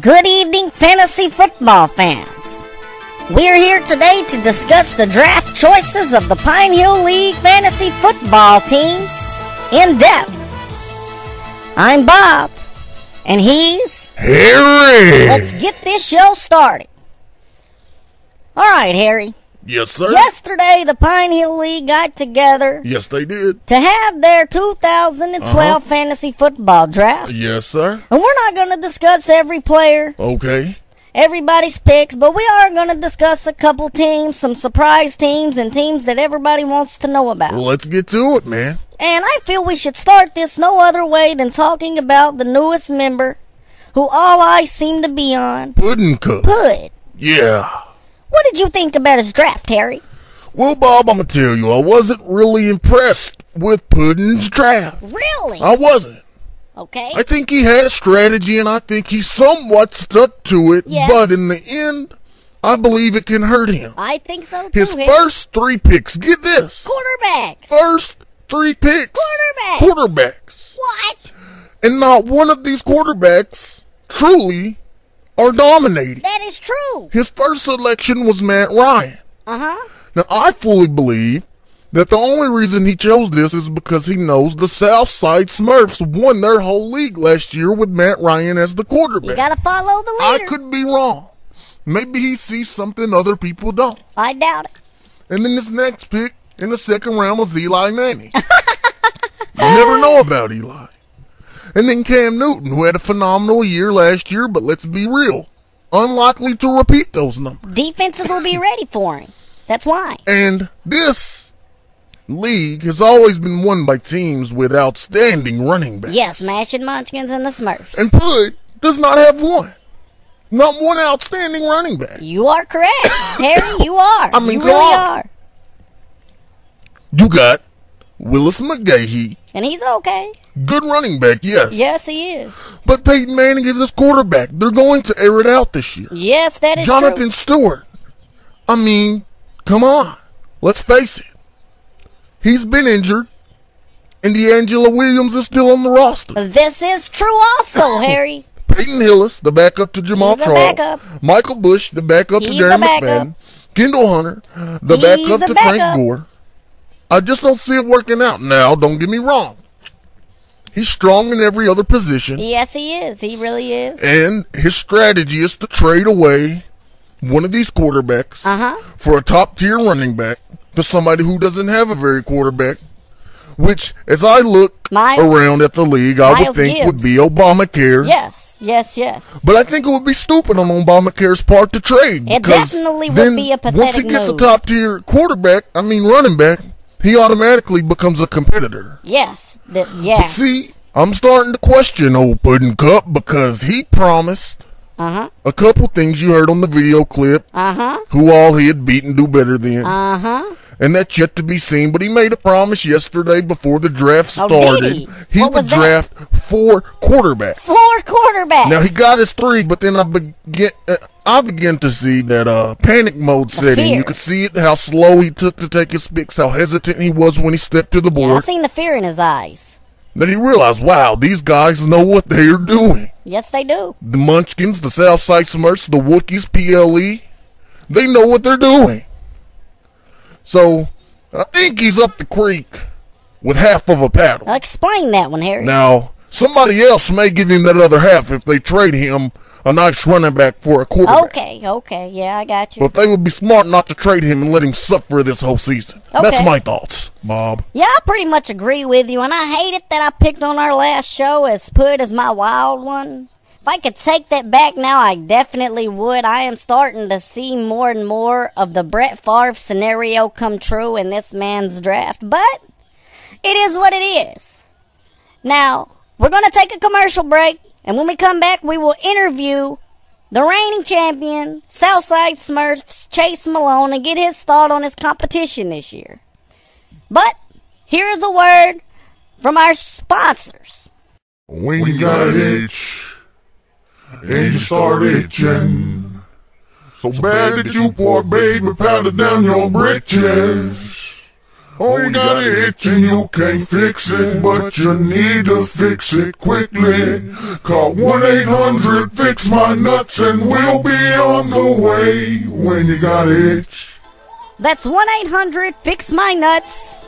Good evening, fantasy football fans. We're here today to discuss the draft choices of the Pine Hill League fantasy football teams in depth. I'm Bob, and he's Harry. Let's get this show started. Alright, Harry. Yes, sir. Yesterday, the Pine Hill League got together Yes, they did. to have their 2012 fantasy football draft. Yes, sir. And we're not going to discuss every player, Okay. everybody's picks, but we are going to discuss a couple teams, some surprise teams, and teams that everybody wants to know about. Well, let's get to it, man. And I feel we should start this no other way than talking about the newest member, who all eyes seem to be on, Puddin' Cup. Pud. Yeah. What did you think about his draft, Harry? Well, Bob, I'm going to tell you, I wasn't really impressed with Puddin's draft. Really? I wasn't. Okay. I think he had a strategy, and I think he somewhat stuck to it. Yes. But in the end, I believe it can hurt him. I think so too, His Harry. first 3 picks, get this. Quarterbacks. First 3 picks. Quarterbacks. What? And not one of these quarterbacks truly are dominating. That is true. His first selection was Matt Ryan. Uh-huh. Now, I fully believe that the only reason he chose this is because he knows the Southside Smurfs won their whole league last year with Matt Ryan as the quarterback. You gotta follow the I leader. could be wrong. Maybe he sees something other people don't. I doubt it. And then this next pick in the second round was Eli Manning. You never know about Eli. And then Cam Newton, who had a phenomenal year last year, but let's be real, unlikely to repeat those numbers. Defenses will be ready for him. That's why. And this league has always been won by teams with outstanding running backs. Yes, Smashing Munchkins and the Smurfs. And Pud does not have one. Not one outstanding running back. You are correct, Harry. You are. I mean, you really come on. are. You got Willis McGahee. And he's okay. Good running back, yes. Yes, he is. But Peyton Manning is his quarterback. They're going to air it out this year. Yes, that is Jonathan true. Stewart. I mean, come on. Let's face it. He's been injured. And D'Angelo Williams is still on the roster. This is true also, Harry. Peyton Hillis, the backup to Jamal He's a Charles. backup. Michael Bush, the backup to He's Darren a backup. McFadden. Kendall Hunter, the He's backup a to backup. Frank Gore. I just don't see it working out now. Don't get me wrong. He's strong in every other position. Yes, he is. He really is. And his strategy is to trade away one of these quarterbacks for a top-tier running back to somebody who doesn't have a very quarterback, which, as I look around at the league, I would Miles think Gibbs. would be Obamacare. Yes, yes, yes. But I think it would be stupid on Obamacare's part to trade. It because definitely would then be a once he pathetic gets move. a top-tier running back, he automatically becomes a competitor. Yes. But Yes. see, I'm starting to question old Puddin' Cup because he promised a couple things you heard on the video clip, who all he had beaten do better than. And that's yet to be seen, but he made a promise yesterday before the draft started. did he? He What would was that? draft 4 quarterbacks. 4 quarterbacks. Now he got his 3, but then I began to see that panic mode set in. fear. You could see it, how slow he took to take his picks, how hesitant he was when he stepped to the Yeah, I board. seen the fear in his eyes. Then he realized, wow, these guys know what they're doing. Yes, they do. The Munchkins, the Southside Smurfs, the Wookiees, PLE, they know what they're doing. So I think he's up the creek with half of a paddle. Explain that one, Harry. Now, somebody else may give him that other half if they trade him a nice running back for a quarterback. Okay, yeah, I got you. But they would be smart not to trade him and let him suffer this whole season. That's my thoughts, Bob. Yeah, I pretty much agree with you, and I hate it that I picked on our last show as Pud as my wild one. If I could take that back now, I definitely would. I am starting to see more and more of the Brett Favre scenario come true in this man's draft, but it is what it is. Now, we're going to take a commercial break, and when we come back, we will interview the reigning champion, Southside Smurfs, Chase Malone, and get his thought on his competition this year. But here's a word from our sponsors. When you got an itch and you start itching, so bad that you poor baby powder down your britches. Oh, you got an itch and you can't fix it, but you need to fix it quickly. Call 1-800-FIX-MY-NUTS and we'll be on the way when you got an itch. That's 1-800-FIX-MY-NUTS.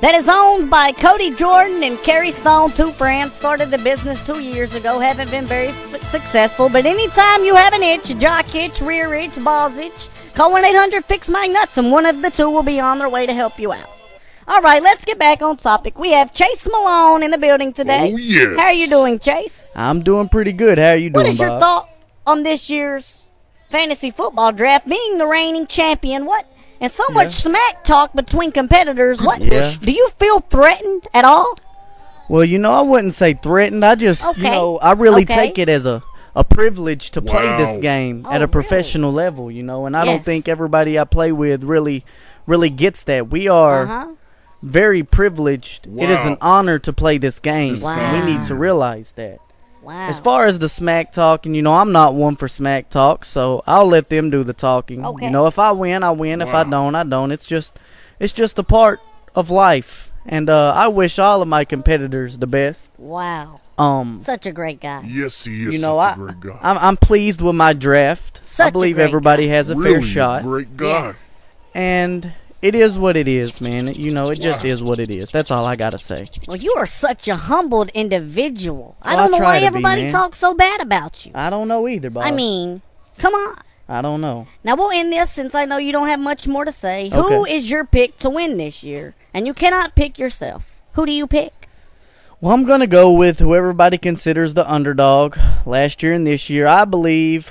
That is owned by Cody Jordan and Carrie Stone, two friends. Started the business 2 years ago. Haven't been very successful. But anytime you have an itch, a jock itch, rear itch, balls itch, call 1-800-FIX-MY-NUTS and one of the two will be on their way to help you out. All right, let's get back on topic. We have Chase Malone in the building today. Oh, yes. How are you doing, Chase? I'm doing pretty good. How are you doing, What is your Bob? thought on this year's fantasy football draft, being the reigning champion? What? And so much smack talk between competitors. What? Yeah. Do you feel threatened at all? Well, I wouldn't say threatened. I just, I really take it as a privilege to play this game at a professional level, and I don't think everybody I play with really gets that. We are very privileged. It is an honor to play this game. We need to realize that. Wow. As far as the smack talking, I'm not one for smack talk, so I'll let them do the talking. Okay. If I win, I win. If I don't, I don't. It's just a part of life, and I wish all of my competitors the best. Wow. Such a great guy. Yes, he is a great guy. I'm pleased with my draft. Such I believe a great everybody guy. has a Really fair shot, great guy. Yes. and it is what it is, man. It just is what it is. That's all I gotta say. Well, you are such a humbled individual. I Well, don't I know try why to be, everybody man. talks so bad about you. I don't know either, Bob. I mean, come on. I don't know. Now, we'll end this since I know you don't have much more to say. Who Okay. is your pick to win this year? And you cannot pick yourself. Who do you pick? Well, I'm gonna go with who everybody considers the underdog last year and this year. I believe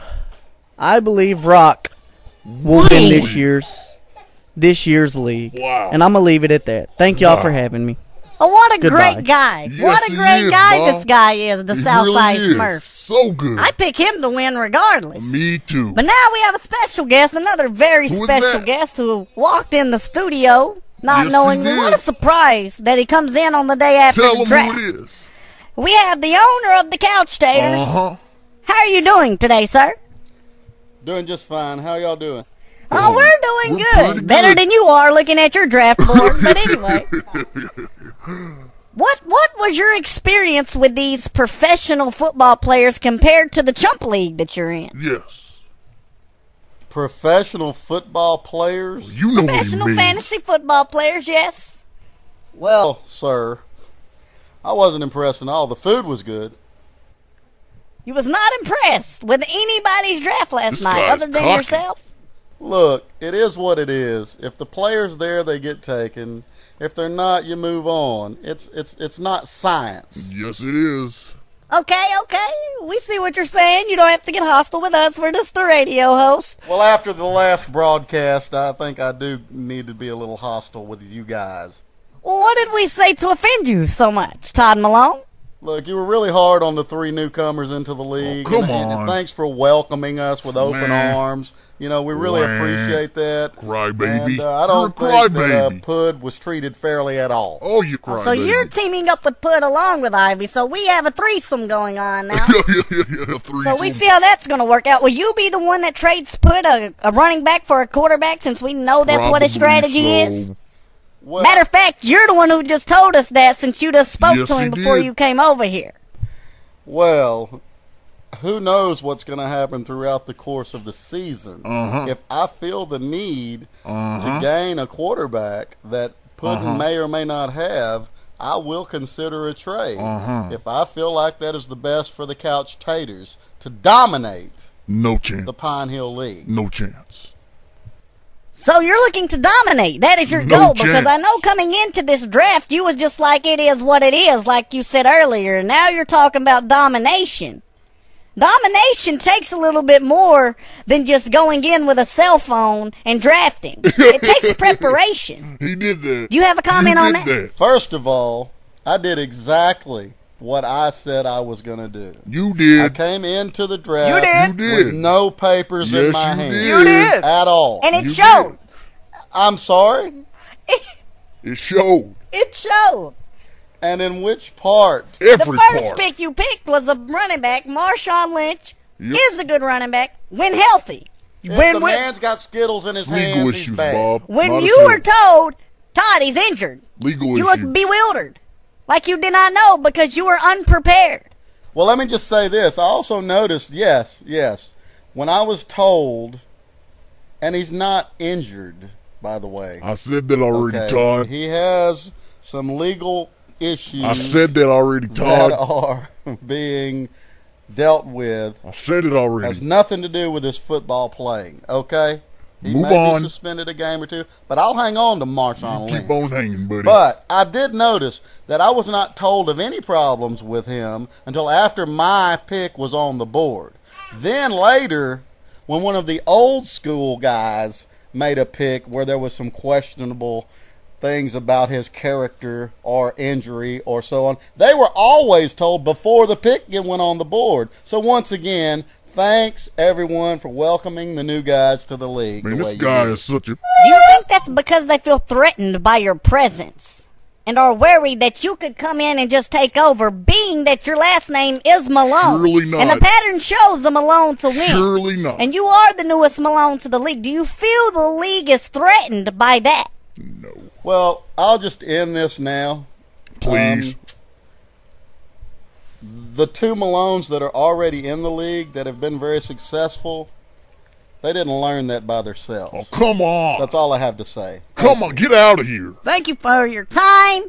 Rock will win this year's league. Wow. And I'm gonna leave it at that. Thank y'all for having me. Oh, what a Goodbye. great guy. Yes, What a he great is, guy Bob. this guy is, the He Southside really is. Smurfs. So good. I pick him to win regardless. Me too. But now we have a special guest, another very Who is special that? guest who walked in the studio not Yes, knowing. he did. What a surprise that he comes in on the day after Tell the him draft. who it is. We have the owner of the Couch Taters. Uh-huh. How are you doing today, sir? Doing just fine. How y'all doing? Oh, we're doing We're good. pretty Better good. than you are looking at your draft board. But anyway. What was your experience with these professional football players compared to the chump league that you're in? Yes. Professional football players? You know Professional what he means. fantasy football players, yes. Well, sir, I wasn't impressed at all. The food was good. You was not impressed with anybody's draft last This night guy's other than cocky. yourself? Look, it is what it is. If the player's there, they get taken. If they're not, you move on. It's not science. Yes, it is. Okay. We see what you're saying. You don't have to get hostile with us. We're just the radio host. Well, after the last broadcast, I think I do need to be a little hostile with you guys. Well, what did we say to offend you so much, Todd Malone? Look, you were really hard on the three newcomers into the league. come and on. thanks for welcoming us with open Man. arms. We really Man. appreciate that. Crybaby. And I don't You're a think that crybaby. Pud was treated fairly at all. Oh, you cry, So you're teaming up with Pud along with Ivy, so we have a threesome going on now. yeah. So we see how that's going to work out. Will you be the one that trades Pud a running back for a quarterback, since we know that's what his strategy is? Well, Matter of fact, you're the one who just told us that, since you just spoke Yes, to him he before did. you came over here. well, who knows what's going to happen throughout the course of the season. If I feel the need to gain a quarterback that Puddin may or may not have, I will consider a trade. If I feel like that is the best for the Couch Taters to dominate No chance. the Pine Hill League. No chance. So you're looking to dominate. That is your No goal, because chance. I know coming into this draft, you was just like, it is what it is, like you said earlier. Now you're talking about domination. Domination takes a little bit more than just going in with a cell phone and drafting. It takes preparation. He did that. Do you have a comment He on did that? First of all, I did exactly what I said I was going to do. You I did. came into the draft You did. with no papers in Yes, my you hand. did. You did. At all. And it You showed. I'm sorry? It showed. It showed. And in which part? Every The first part. pick you picked was a running back. Marshawn Lynch Yep. is a good running back when healthy. If the man's got Skittles in his Legal hands, he's issues, bad. Bob. When Not a you single. were told Todd, he's injured. Legal you issue. look bewildered. Like you did not know because you were unprepared. Well, let me just say this. I also noticed, yes, when I was told, and he's not injured, by the way. I said that already, Todd. He has some legal issues. I said that already, Todd. That are being dealt with. I said it already. Has nothing to do with his football playing, okay? He Move may on. be suspended a game or two, but I'll hang on to Marshawn Lynch. Keep on hanging, buddy. But I did notice that I was not told of any problems with him until after my pick was on the board. Then later, when one of the old school guys made a pick where there was some questionable things about his character or injury or so on, they were always told before the pick went on the board. So once again, thanks everyone for welcoming the new guys to the league. Man, this guy is such a... Do you think that's because they feel threatened by your presence and are worried that you could come in and just take over, being that your last name is Malone? Surely not. And the pattern shows the Malone to win. Surely not. And you are the newest Malone to the league. Do you feel the league is threatened by that? No. Well, I'll just end this now. Please. The two Malones that are already in the league that have been very successful, they didn't learn that by themselves. Oh, come on. That's all I have to say. Come on, get out of here. Thank you for your time.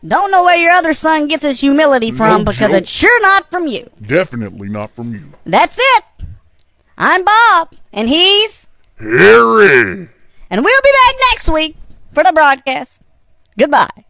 Don't know where your other son gets his humility from because it's sure not from you. Definitely not from you. That's it. I'm Bob, and he's Harry. And we'll be back next week for the broadcast. Goodbye.